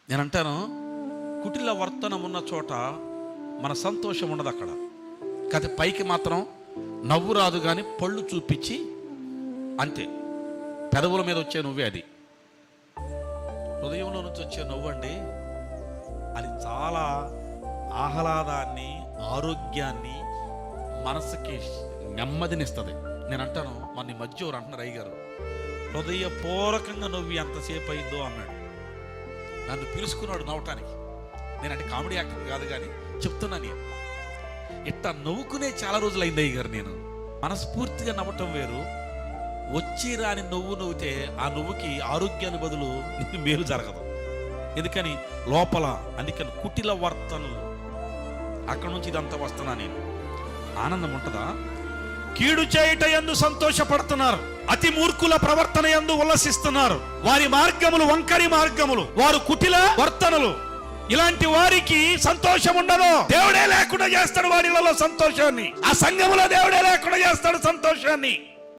నేను అంటాను, కుటిల వర్తనం ఉన్న చోట మన సంతోషం ఉండదు అక్కడ. కాకపోతే పైకి మాత్రం నవ్వు రాదు, కానీ పళ్ళు చూపించి అంతే. పెదవుల మీద వచ్చే నువ్వే అది. హృదయంలో నుంచి వచ్చే నవ్వు అండి, అది చాలా ఆహ్లాదాన్ని, ఆరోగ్యాన్ని, మనసుకి నెమ్మదినిస్తుంది. నేను అంటాను, మన ఈ మధ్య ఎవరు అంటున్నారు, అయ్య గారు హృదయపూర్వకంగా నవ్వి ఎంతసేపు అయిందో అన్నాడు. నన్ను పిలుచుకున్నాడు నవ్వటానికి. నేనంటే కామెడీ యాక్టర్ కాదు, కానీ చెప్తున్నా, నేను ఇట్లా నవ్వుకునే చాలా రోజులు అయింది అయ్య గారు. నేను మనస్ఫూర్తిగా నవ్వటం వేరు, వచ్చి రాని నవ్వు నవ్వుతే ఆ నవ్వుకి ఆరోగ్యాన్ని బదులు మేలు జరగదు. ఎందుకని లోపల, అందుకని కుటిల వర్తనలు, అక్కడ నుంచి ఇదంతా వస్తున్నా. నేను ఆనందం ఉంటుందా? కీడు చేయుట యందు సంతోషపడుతున్నారు, అతి మూర్ఖుల ప్రవర్తన యందు ఉల్లసిస్తున్నారు. వారి మార్గములు వంకరి మార్గములు, వారు కుటిల వర్తనలు. ఇలాంటి వారికి సంతోషం ఉండదు. దేవుడే లేకుండా చేస్తాడు వారిలో సంతోషాన్ని. ఆ సంఘములో దేవుడే లేకుండా చేస్తాడు సంతోషాన్ని.